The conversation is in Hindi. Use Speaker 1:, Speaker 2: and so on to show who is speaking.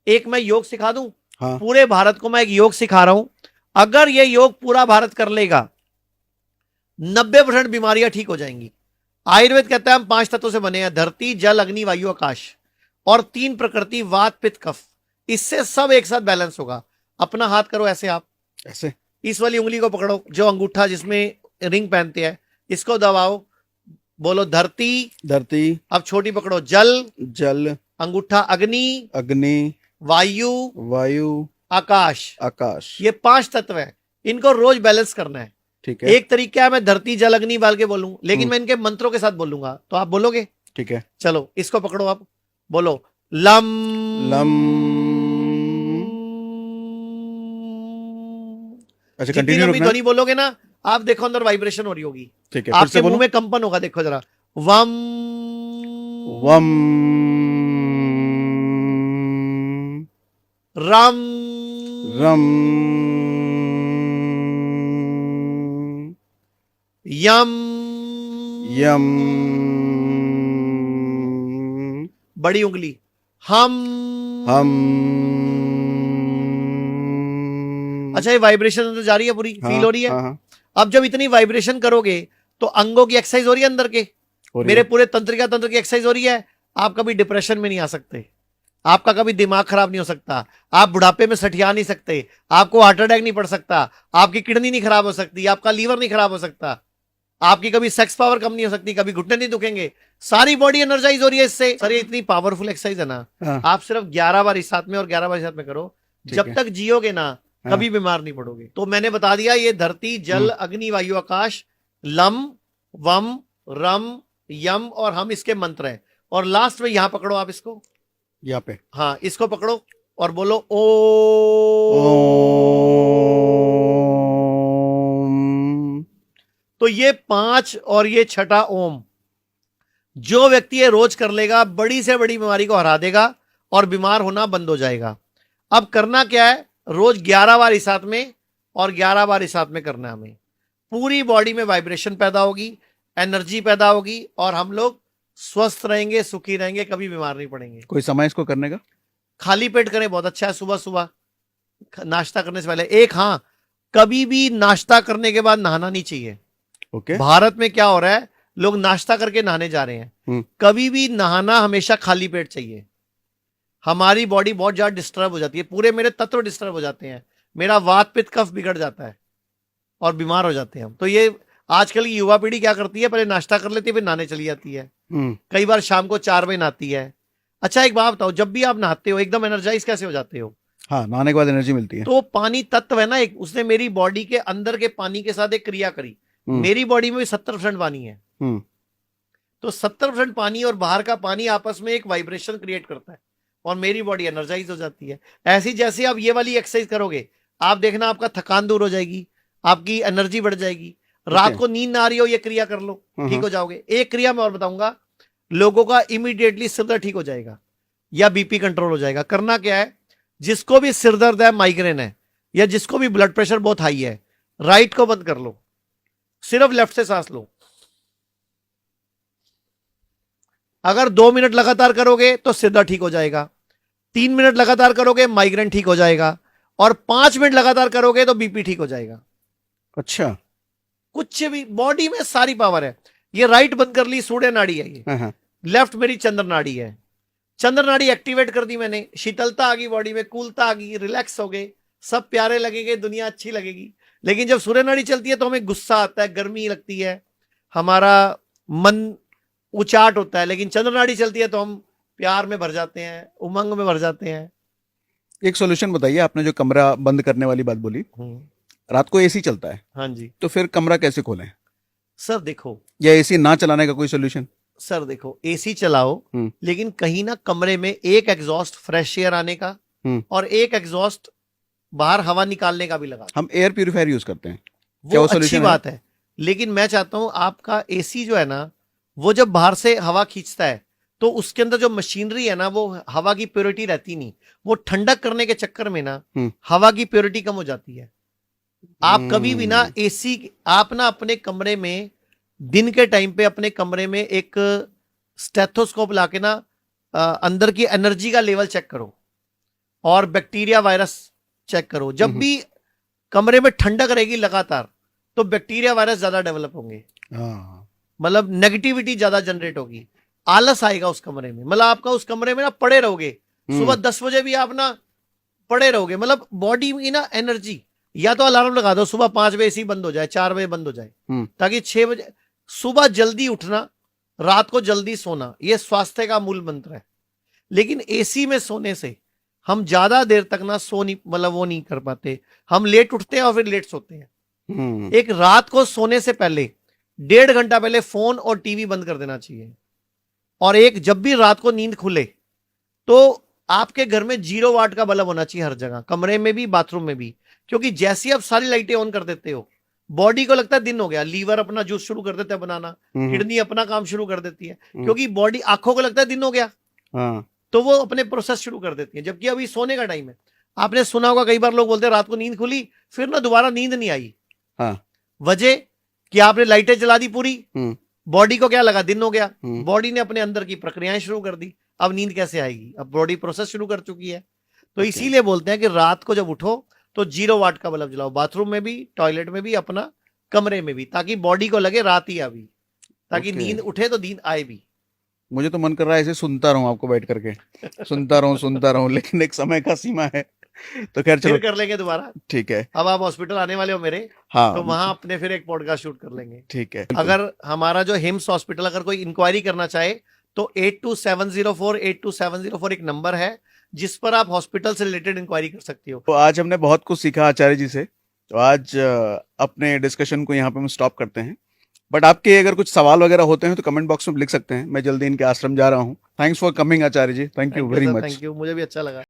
Speaker 1: एक मैं योग सिखा दूं,
Speaker 2: हाँ।
Speaker 1: पूरे भारत को मैं एक योग सिखा रहा हूं, अगर ये योग पूरा भारत कर लेगा 90% बीमारियां ठीक हो जाएंगी। आयुर्वेद कहता है हम 5 तत्वों से बने हैं, धरती जल अग्नि वायु आकाश, और 3 प्रकृति वात पित्त कफ। इससे सब एक साथ बैलेंस होगा। अपना हाथ करो ऐसे, आप
Speaker 2: ऐसे?
Speaker 1: इस वाली उंगली को पकड़ो, जो अंगूठा जिसमें रिंग पहनते हैं, इसको दबाओ, बोलो धरती।
Speaker 2: धरती।
Speaker 1: अब छोटी पकड़ो, जल,
Speaker 2: जल।
Speaker 1: अंगूठा अग्नि,
Speaker 2: अग्नि।
Speaker 1: वायु,
Speaker 2: वायु।
Speaker 1: आकाश।
Speaker 2: आकाश।
Speaker 1: ये 5 तत्व है, इनको रोज बैलेंस करना है।
Speaker 2: ठीक है।
Speaker 1: एक तरीका है मैं धरती जल अग्नि बाल के बोलूं, लेकिन मैं इनके मंत्रों के साथ बोलूंगा, तो आप बोलोगे?
Speaker 2: ठीक है।
Speaker 1: चलो इसको पकड़ो, आप बोलो लम
Speaker 2: लम। अच्छा,
Speaker 1: जितनी
Speaker 2: कंटिन्यू
Speaker 1: लंबी
Speaker 2: रखना है?
Speaker 1: ध्वनि बोलोगे ना, आप देखो अंदर वाइब्रेशन हो रही होगी,
Speaker 2: ठीक है, फिर से
Speaker 1: आपके मुंह
Speaker 2: बोलो।
Speaker 1: में कंपन होगा, देखो जरा, वम
Speaker 2: वम।
Speaker 1: रम
Speaker 2: रम।
Speaker 1: यम
Speaker 2: यम।
Speaker 1: बड़ी उंगली हम।
Speaker 2: हम।
Speaker 1: अच्छा, ये वाइब्रेशन अंदर जा रही है, पूरी
Speaker 2: हाँ
Speaker 1: फील हो रही है।
Speaker 2: हाँ हाँ,
Speaker 1: अब जब इतनी वाइब्रेशन करोगे तो अंगों की एक्सरसाइज हो रही है अंदर के,
Speaker 2: हो रही
Speaker 1: मेरे
Speaker 2: है।
Speaker 1: पूरे तंत्रिका तंत्र की एक्सरसाइज हो रही है। आप कभी डिप्रेशन में नहीं आ सकते, आपका कभी दिमाग खराब नहीं हो सकता, आप बुढ़ापे में सठिया नहीं सकते, आपको हार्ट अटैक नहीं पड़ सकता, आपकी किडनी नहीं खराब हो सकती, आपका लीवर नहीं खराब हो सकता, आपकी कभी सेक्स पावर कम नहीं हो सकती, कभी घुटने नहीं दुखेंगे, सारी बॉडी एनर्जाइज हो रही है इससे। सर ये इतनी पावरफुल एक्सरसाइज है ना,
Speaker 2: हाँ,
Speaker 1: आप सिर्फ 11 बार इस साथ में और 11 बार इस साथ में करो,
Speaker 2: ठीक
Speaker 1: जब
Speaker 2: है।
Speaker 1: तक जियोगे ना
Speaker 2: हाँ।
Speaker 1: कभी बीमार नहीं पड़ोगे। तो मैंने बता दिया, ये धरती जल अग्नि वायु आकाश, लम वम रम यम और हम इसके मंत्र हैं। और लास्ट में यहां पकड़ो आप इसको,
Speaker 2: यहाँ पे।
Speaker 1: हाँ इसको पकड़ो और बोलो ओ।
Speaker 2: ओम।
Speaker 1: तो ये 5 और ये छठा ओम, जो व्यक्ति ये रोज कर लेगा बड़ी से बड़ी बीमारी को हरा देगा और बीमार होना बंद हो जाएगा। अब करना क्या है, रोज 11 बार इस हाथ में और 11 बार इस हाथ में करना है हमें। पूरी बॉडी में वाइब्रेशन पैदा होगी, एनर्जी पैदा होगी, और हम लोग स्वस्थ रहेंगे, सुखी रहेंगे, कभी बीमार नहीं पड़ेंगे।
Speaker 2: कोई समय इसको करने का?
Speaker 1: खाली पेट करें, बहुत अच्छा है, सुबह सुबह नाश्ता करने से पहले एक। हाँ, कभी भी नाश्ता करने के बाद नहाना नहीं चाहिए।
Speaker 2: ओके।
Speaker 1: भारत में क्या हो रहा है, लोग नाश्ता करके नहाने जा रहे हैं। कभी भी नहाना हमेशा खाली पेट चाहिए। हमारी बॉडी बहुत ज्यादा डिस्टर्ब हो जाती है, पूरे मेरे तत्व डिस्टर्ब हो जाते हैं, मेरा वात पित्त कफ बिगड़ जाता है और बीमार हो जाते हैं हम। तो ये आजकल की युवा पीढ़ी क्या करती है, पहले नाश्ता कर लेती है फिर नहाने चली जाती है, कई बार शाम को 4 बजे नहाती है। अच्छा एक बात बताओ, जब भी आप नहाते हो एकदम एनर्जाइज कैसे हो जाते हो?
Speaker 2: हाँ, नहाने के बाद एनर्जी मिलती है।
Speaker 1: तो पानी तत्व है ना एक, उसने मेरी बॉडी के अंदर के पानी के साथ एक क्रिया करी। मेरी बॉडी में भी 70% पानी है, तो 70% पानी और बाहर का पानी आपस में एक वाइब्रेशन क्रिएट करता है और मेरी बॉडी एनर्जाइज हो जाती है। ऐसी जैसे आप ये वाली एक्सरसाइज करोगे, आप देखना आपका थकान दूर हो जाएगी, आपकी एनर्जी बढ़ जाएगी। रात को नींद ना आ रही हो, ये क्रिया कर लो, ठीक हो जाओगे। एक क्रिया मैं और बताऊंगा, लोगों का इमीडिएटली सिर दर्द ठीक हो जाएगा या बीपी कंट्रोल हो जाएगा। करना क्या है, जिसको भी सिर दर्द है, माइग्रेन है, या जिसको भी ब्लड प्रेशर बहुत हाई है, राइट को बंद कर लो, सिर्फ लेफ्ट से सांस लो। अगर 2 मिनट लगातार करोगे तो सिर दर्द ठीक हो जाएगा, 3 मिनट लगातार करोगे माइग्रेन ठीक हो जाएगा, और 5 मिनट लगातार करोगे तो बीपी ठीक हो जाएगा।
Speaker 2: अच्छा,
Speaker 1: कुछ भी, बॉडी में सारी पावर है। ये राइट बंद कर ली, सूर्य नाड़ी है ये, लेफ्ट मेरी चंद्र नाड़ी है। चंद्र नाड़ी एक्टिवेट कर दी मैंने, शीतलता आ गई बॉडी में, कूलता आ गई, रिलैक्स हो गए, सब प्यारे लगेंगे, दुनिया अच्छी लगेगी। लेकिन जब सूर्य नाड़ी चलती है तो हमें गुस्सा आता है, गर्मी लगती है, हमारा मन उचाट होता है। लेकिन चंद्र नाड़ी चलती है तो हम प्यार में भर जाते हैं, उमंग में भर जाते हैं।
Speaker 2: एक सॉल्यूशन बताइए, आपने जो कमरा बंद करने वाली बात बोली, रात को एसी चलता है,
Speaker 1: हाँ जी,
Speaker 2: तो फिर कमरा कैसे खोलें?
Speaker 1: सर देखो,
Speaker 2: या एसी ना चलाने का कोई सॉल्यूशन?
Speaker 1: सर देखो, एसी चलाओ, लेकिन कहीं ना कमरे में एक एग्जॉस्ट फ्रेश एयर आने का और एक एग्जॉस्ट बाहर हवा निकालने का भी लगा।
Speaker 2: हम एयर प्यूरिफायर यूज करते हैं,
Speaker 1: वो अच्छी बात है, लेकिन मैं चाहता हूं आपका एसी जो है ना, वो जब बाहर से हवा खींचता है तो उसके अंदर जो मशीनरी है ना, वो हवा की प्योरिटी रहती नहीं, वो ठंडक करने के चक्कर में ना हवा की प्योरिटी कम हो जाती है। आप कभी भी ना एसी, आप ना अपने कमरे में दिन के टाइम पे अपने कमरे में एक स्टेथोस्कोप लाके ना अंदर की एनर्जी का लेवल चेक करो, और बैक्टीरिया वायरस चेक करो। जब भी कमरे में ठंडक रहेगी लगातार तो बैक्टीरिया वायरस ज्यादा डेवलप होंगे, मतलब नेगेटिविटी ज्यादा जनरेट होगी, आलस आएगा उस कमरे में, मतलब आपका उस कमरे में ना पड़े रहोगे, सुबह 10 बजे भी आप ना पड़े रहोगे, मतलब बॉडी में ना एनर्जी, या तो अलार्म लगा दो सुबह 5 बजे एसी बंद हो जाए, 4 बजे बंद हो जाए, ताकि 6 बजे सुबह जल्दी उठना, रात को जल्दी सोना, यह स्वास्थ्य का मूल मंत्र है। लेकिन एसी में सोने से हम ज्यादा देर तक ना सो नहीं, मतलब वो नहीं कर पाते, हम लेट उठते हैं और फिर लेट सोते हैं। एक रात को सोने से पहले 1.5 घंटा पहले फोन और टीवी बंद कर देना चाहिए। और एक जब भी रात को नींद खुले तो आपके घर में 0 वाट का बल्ब होना चाहिए हर जगह, कमरे में भी बाथरूम में भी, क्योंकि जैसे ही आप सारी लाइटें ऑन कर देते हो बॉडी को लगता है दिन हो गया, लीवर अपना जूस शुरू कर देता है बनाना, किडनी अपना काम शुरू कर देती है, क्योंकि बॉडी आंखों को लगता है दिन हो गया, तो वो अपने प्रोसेस शुरू कर देती है, जबकि अभी सोने का टाइम है। आपने सुना होगा कई बार लोग बोलते हैं रात को नींद खुली फिर ना दोबारा नींद नहीं आई। वजह कि आपने लाइटें जला दी पूरी, बॉडी को क्या लगा दिन हो गया, बॉडी ने अपने अंदर की प्रक्रियाएं शुरू कर दी, अब नींद कैसे आएगी, अब बॉडी प्रोसेस शुरू कर चुकी है। तो इसीलिए बोलते हैं कि रात को जब उठो तो 0 वाट का बल्ब जलाओ, बाथरूम में भी, टॉयलेट में भी, अपना कमरे में भी, ताकि बॉडी को लगे रात ही अभी, ताकि नींद उठे तो नींद आए भी।
Speaker 2: मुझे तो मन कर रहा है ऐसे सुनता रहूं आपको बैठ करके, सुनता रहूं, लेकिन एक समय का सीमा है, तो खैर चलो
Speaker 1: फिर कर लेंगे दोबारा।
Speaker 2: ठीक है,
Speaker 1: अब आप हॉस्पिटल आने वाले हो मेरे,
Speaker 2: हाँ,
Speaker 1: तो वहां अपने फिर एक पॉडकास्ट शूट कर लेंगे।
Speaker 2: ठीक है।
Speaker 1: अगर हमारा जो हिम्स हॉस्पिटल, अगर कोई इंक्वायरी करना चाहे तो 8270482704 एक नंबर है जिस पर आप हॉस्पिटल से रिलेटेड इंक्वायरी कर सकती हो।
Speaker 2: तो आज हमने बहुत कुछ सीखा आचार्य जी से, तो आज अपने डिस्कशन को यहाँ पे हम स्टॉप करते हैं। बट आपके अगर कुछ सवाल वगैरह होते हैं तो कमेंट बॉक्स में लिख सकते हैं, मैं जल्दी इनके आश्रम जा रहा हूँ। Thanks for coming Acharya ji, thank you very much.
Speaker 1: Thank you, मुझे भी अच्छा लगा।